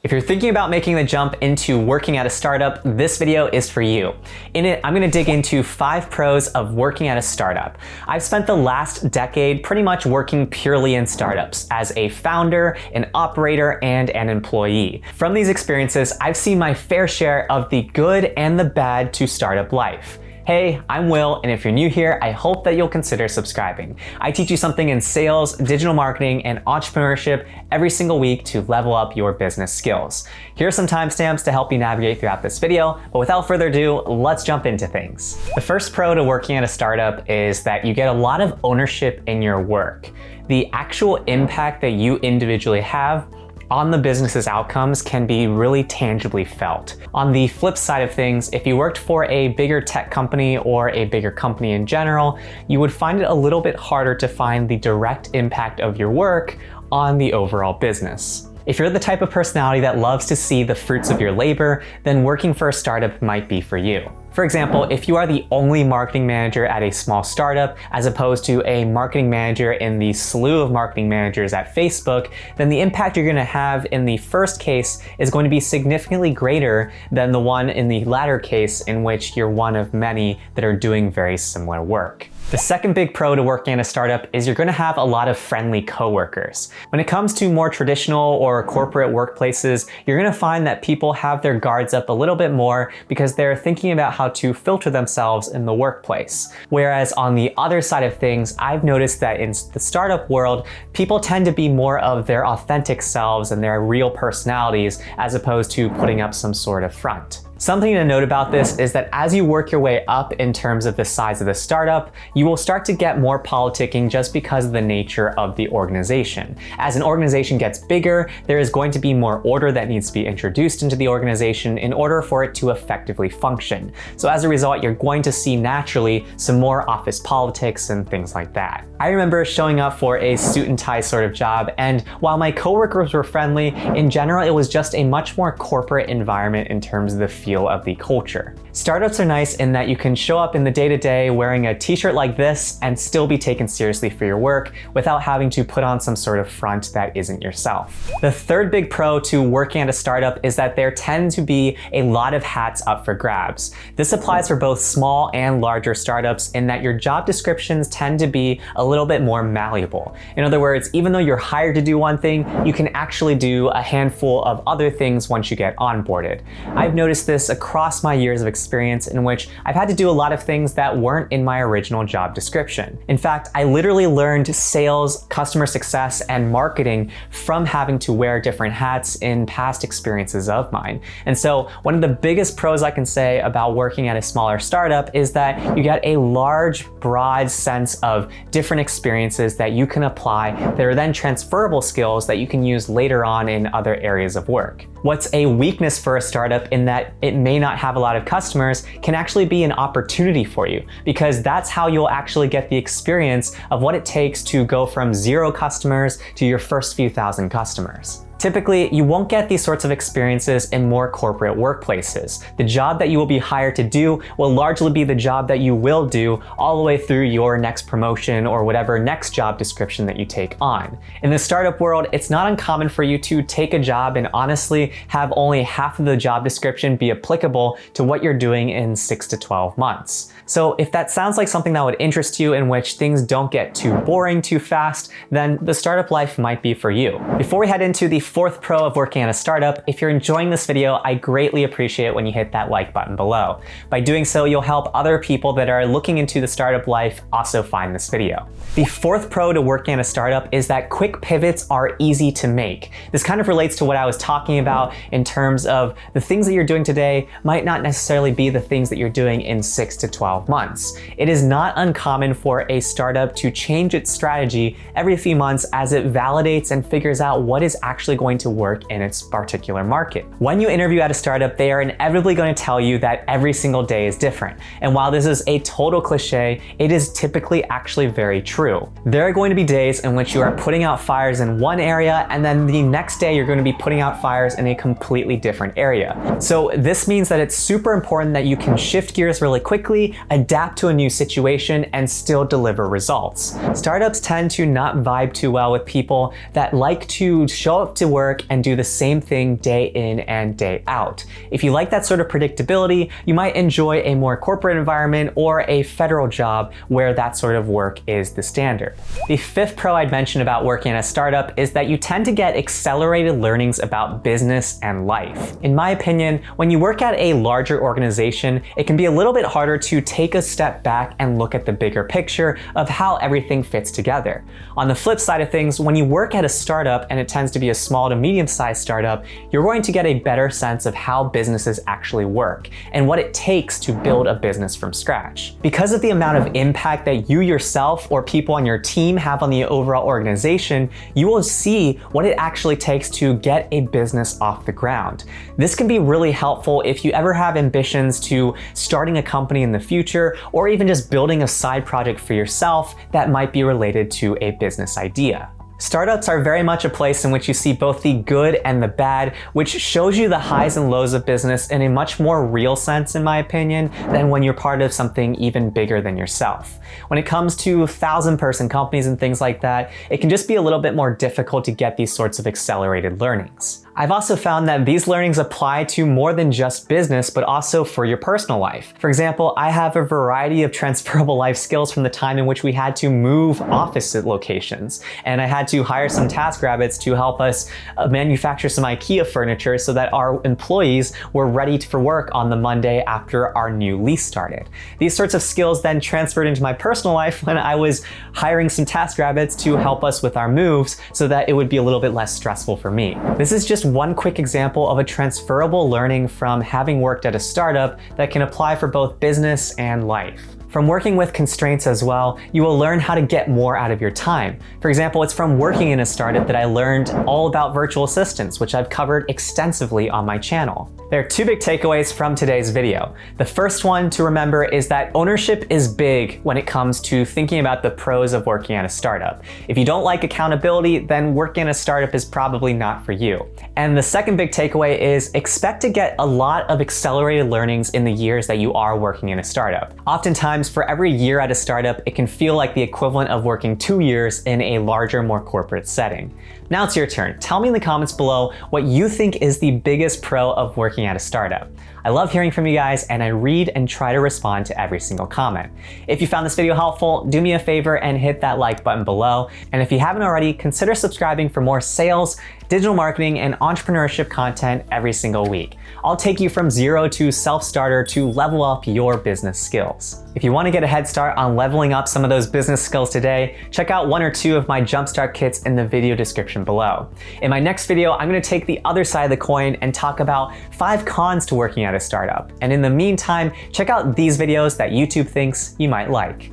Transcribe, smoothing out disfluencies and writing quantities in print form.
If you're thinking about making the jump into working at a startup, this video is for you. In it, I'm gonna dig into 5 pros of working at a startup. I've spent the last decade pretty much working purely in startups as a founder, an operator, and an employee. From these experiences, I've seen my fair share of the good and the bad to startup life. Hey, I'm Will, and if you're new here, I hope that you'll consider subscribing. I teach you something in sales, digital marketing, and entrepreneurship every single week to level up your business skills. Here are some timestamps to help you navigate throughout this video, but without further ado, let's jump into things. The first pro to working at a startup is that you get a lot of ownership in your work. The actual impact that you individually have on the business's outcomes can be really tangibly felt. On the flip side of things, if you worked for a bigger tech company or a bigger company in general, you would find it a little bit harder to find the direct impact of your work on the overall business. If you're the type of personality that loves to see the fruits of your labor, then working for a startup might be for you. For example, if you are the only marketing manager at a small startup, as opposed to a marketing manager in the slew of marketing managers at Facebook, then the impact you're gonna have in the first case is going to be significantly greater than the one in the latter case in which you're one of many that are doing very similar work. The second big pro to working in a startup is you're gonna have a lot of friendly coworkers. When it comes to more traditional or corporate workplaces, you're gonna find that people have their guards up a little bit more because they're thinking about how to filter themselves in the workplace. Whereas on the other side of things, I've noticed that in the startup world, people tend to be more of their authentic selves and their real personalities as opposed to putting up some sort of front. Something to note about this is that as you work your way up in terms of the size of the startup, you will start to get more politicking just because of the nature of the organization. As an organization gets bigger, there is going to be more order that needs to be introduced into the organization in order for it to effectively function. So as a result, you're going to see naturally some more office politics and things like that. I remember showing up for a suit and tie sort of job, and while my coworkers were friendly, in general, it was just a much more corporate environment in terms of the feel of the culture. Startups are nice in that you can show up in the day-to-day wearing a t-shirt like this and still be taken seriously for your work without having to put on some sort of front that isn't yourself. The third big pro to working at a startup is that there tend to be a lot of hats up for grabs. This applies for both small and larger startups in that your job descriptions tend to be a little bit more malleable. In other words, even though you're hired to do one thing, you can actually do a handful of other things once you get onboarded. I've noticed this across my years of experience in which I've had to do a lot of things that weren't in my original job description. In fact, I literally learned sales, customer success, and marketing from having to wear different hats in past experiences of mine. And so one of the biggest pros I can say about working at a smaller startup is that you get a large, broad sense of different experiences that you can apply that are then transferable skills that you can use later on in other areas of work. What's a weakness for a startup in that it may not have a lot of customers can actually be an opportunity for you, because that's how you'll actually get the experience of what it takes to go from 0 customers to your first few thousand customers. Typically, you won't get these sorts of experiences in more corporate workplaces. The job that you will be hired to do will largely be the job that you will do all the way through your next promotion or whatever next job description that you take on. In the startup world, it's not uncommon for you to take a job and honestly have only half of the job description be applicable to what you're doing in 6 to 12 months. So if that sounds like something that would interest you in which things don't get too boring too fast, then the startup life might be for you. Before we head into the fourth pro of working at a startup, if you're enjoying this video, I greatly appreciate when you hit that like button below. By doing so, you'll help other people that are looking into the startup life also find this video. The fourth pro to working at a startup is that quick pivots are easy to make. This kind of relates to what I was talking about in terms of the things that you're doing today might not necessarily be the things that you're doing in 6 to 12 months. It is not uncommon for a startup to change its strategy every few months as it validates and figures out what is actually going to work in its particular market. When you interview at a startup, they are inevitably going to tell you that every single day is different. And while this is a total cliche, it is typically actually very true. There are going to be days in which you are putting out fires in one area, and then the next day you're going to be putting out fires in a completely different area. So this means that it's super important that you can shift gears really quickly, adapt to a new situation, and still deliver results. Startups tend to not vibe too well with people that like to show up to to work and do the same thing day in and day out. If you like that sort of predictability, you might enjoy a more corporate environment or a federal job where that sort of work is the standard. The fifth pro I'd mention about working at a startup is that you tend to get accelerated learnings about business and life. In my opinion, when you work at a larger organization, it can be a little bit harder to take a step back and look at the bigger picture of how everything fits together. On the flip side of things, when you work at a startup, and it tends to be a small to medium-sized startup, you're going to get a better sense of how businesses actually work and what it takes to build a business from scratch. Because of the amount of impact that you yourself or people on your team have on the overall organization, you will see what it actually takes to get a business off the ground. This can be really helpful if you ever have ambitions to starting a company in the future, or even just building a side project for yourself that might be related to a business idea. Startups are very much a place in which you see both the good and the bad, which shows you the highs and lows of business in a much more real sense, in my opinion, than when you're part of something even bigger than yourself. When it comes to 1,000-person companies and things like that, it can just be a little bit more difficult to get these sorts of accelerated learnings. I've also found that these learnings apply to more than just business, but also for your personal life. For example, I have a variety of transferable life skills from the time in which we had to move office locations, and I had to hire some TaskRabbits to help us manufacture some IKEA furniture so that our employees were ready for work on the Monday after our new lease started. These sorts of skills then transferred into my personal life when I was hiring some TaskRabbits to help us with our moves so that it would be a little bit less stressful for me. This is just one quick example of a transferable learning from having worked at a startup that can apply for both business and life. From working with constraints as well, you will learn how to get more out of your time. For example, it's from working in a startup that I learned all about virtual assistants, which I've covered extensively on my channel. There are two big takeaways from today's video. The first one to remember is that ownership is big when it comes to thinking about the pros of working at a startup. If you don't like accountability, then working at a startup is probably not for you. And the second big takeaway is expect to get a lot of accelerated learnings in the years that you are working in a startup. Oftentimes, for every year at a startup, it can feel like the equivalent of working 2 years in a larger, more corporate setting. Now it's your turn. Tell me in the comments below what you think is the biggest pro of working at a startup. I love hearing from you guys, and I read and try to respond to every single comment. If you found this video helpful, do me a favor and hit that like button below. And if you haven't already, consider subscribing for more sales, digital marketing, and entrepreneurship content every single week. I'll take you from zero to self-starter to level up your business skills. If you want to get a head start on leveling up some of those business skills today, check out 1 or 2 of my Jumpstart kits in the video description below. In my next video, I'm going to take the other side of the coin and talk about 5 cons to working at a startup. And in the meantime, check out these videos that YouTube thinks you might like.